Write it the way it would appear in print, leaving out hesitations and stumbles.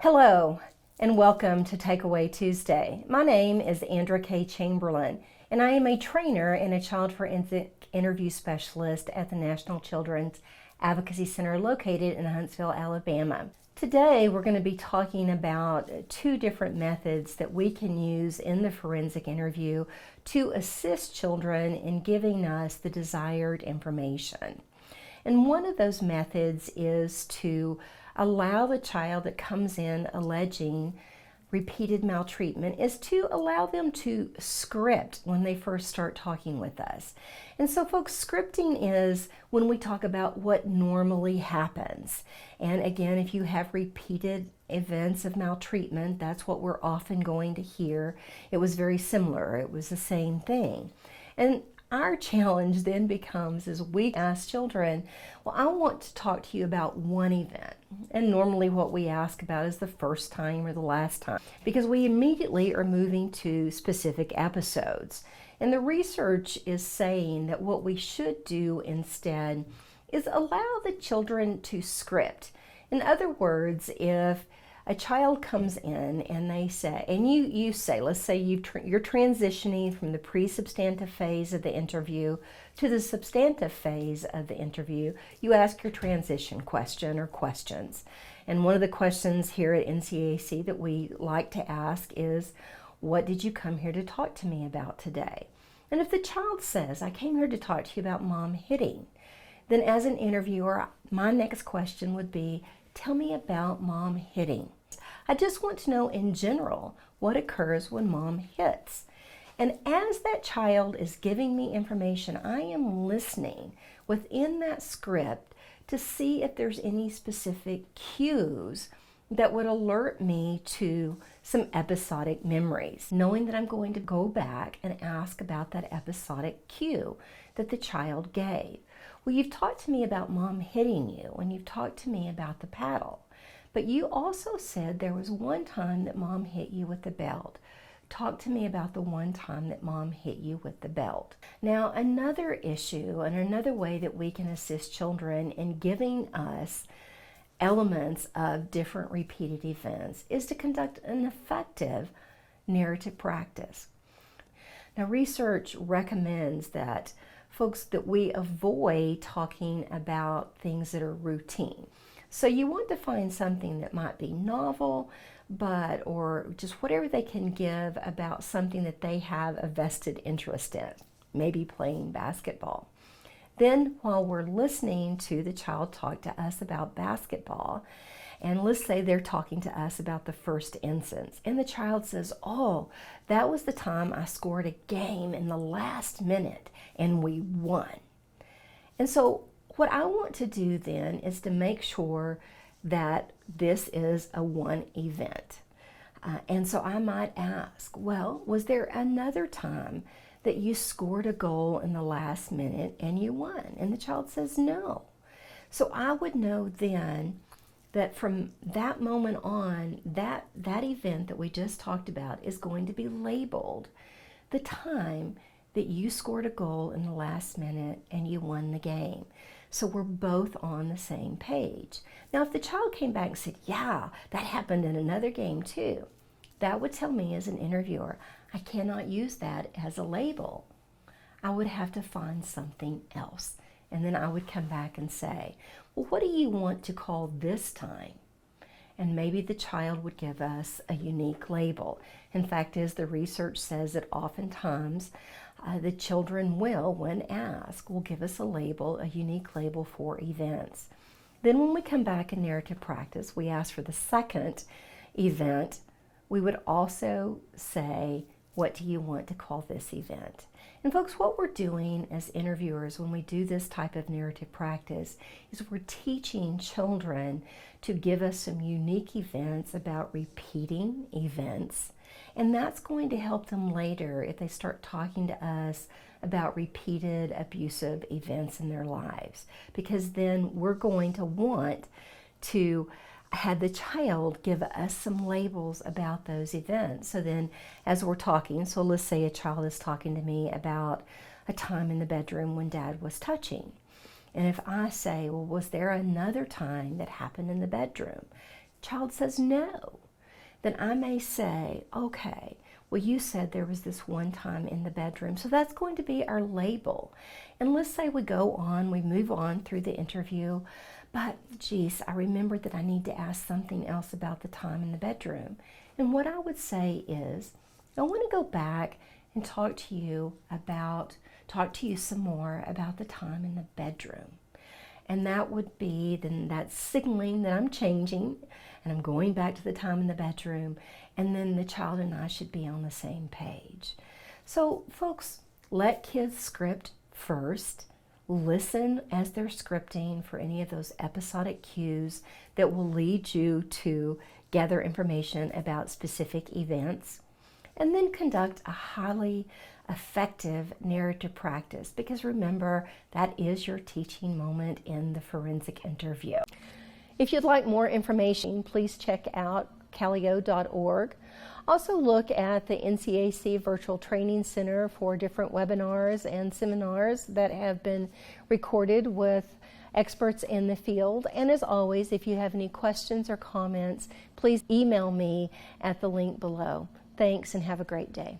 Hello, and welcome to Takeaway Tuesday. My name is Andra K. Chamberlain, and I am a trainer and a child forensic interview specialist at the National Children's Advocacy Center located in Huntsville, Alabama. Today, we're going to be talking about two different methods that we can use in the forensic interview to assist children in giving us the desired information. And one of those methods is to allow the child that comes in alleging repeated maltreatment is to allow them to script when they first start talking with us. And so folks, scripting is when we talk about what normally happens. And again, if you have repeated events of maltreatment, that's what we're often going to hear. It was very similar. It was the same thing. And our challenge then becomes as we ask children, well, I want to talk to you about one event. And normally what we ask about is the first time or the last time, because we immediately are moving to specific episodes. And the research is saying that what we should do instead is allow the children to script. In other words, if a child comes in and they say, and you say, let's say you're transitioning from the pre-substantive phase of the interview to the substantive phase of the interview, you ask your transition question or questions. And one of the questions here at NCAC that we like to ask is, what did you come here to talk to me about today? And if the child says, I came here to talk to you about mom hitting, then as an interviewer, my next question would be, tell me about mom hitting. I just want to know in general what occurs when mom hits. And as that child is giving me information, I am listening within that script to see if there's any specific cues that would alert me to some episodic memories, knowing that I'm going to go back and ask about that episodic cue that the child gave. Well, you've talked to me about mom hitting you, and you've talked to me about the paddle, but you also said there was one time that mom hit you with the belt. Talk to me about the one time that mom hit you with the belt. Now, another issue and another way that we can assist children in giving us elements of different repeated events is to conduct an effective narrative practice. Now, research recommends that folks, that we avoid talking about things that are routine. So you want to find something that might be novel, or just whatever they can give about something that they have a vested interest in, maybe playing basketball. Then while we're listening to the child talk to us about basketball, and let's say they're talking to us about the first instance, and the child says, oh, that was the time I scored a game in the last minute and we won. And so what I want to do then is to make sure that this is a one event. And so I might ask, well, was there another time that you scored a goal in the last minute and you won? And the child says no. So I would know then that from that moment on, that event that we just talked about is going to be labeled the time that you scored a goal in the last minute and you won the game. So we're both on the same page. Now, if the child came back and said, yeah, that happened in another game too, that would tell me as an interviewer, I cannot use that as a label. I would have to find something else. And then I would come back and say, well, what do you want to call this time? And maybe the child would give us a unique label. In fact, as the research says, that oftentimes the children will, when asked, will give us a label, a unique label for events. Then when we come back in narrative practice, we ask for the second event. We would also say, what do you want to call this event? And folks, what we're doing as interviewers when we do this type of narrative practice is we're teaching children to give us some unique events about repeating events. And that's going to help them later if they start talking to us about repeated abusive events in their lives. Because then we're going to want to have the child give us some labels about those events. So then as we're talking, so let's say a child is talking to me about a time in the bedroom when dad was touching. And if I say, well, was there another time that happened in the bedroom? child says no, then I may say, okay, well, you said there was this one time in the bedroom. So that's going to be our label. And let's say we go on, we move on through the interview, but geez, I remembered that I need to ask something else about the time in the bedroom. And what I would say is, I want to go back and talk to you some more about the time in the bedroom. And that would be, then that's signaling that I'm changing and I'm going back to the time in the bedroom, and then the child and I should be on the same page. So folks, let kids script first. Listen as they're scripting for any of those episodic cues that will lead you to gather information about specific events, and then conduct a highly effective narrative practice, because remember, that is your teaching moment in the forensic interview. If you'd like more information, please check out calio.org. Also look at the NCAC Virtual Training Center for different webinars and seminars that have been recorded with experts in the field. And as always, if you have any questions or comments, please email me at the link below. Thanks and have a great day.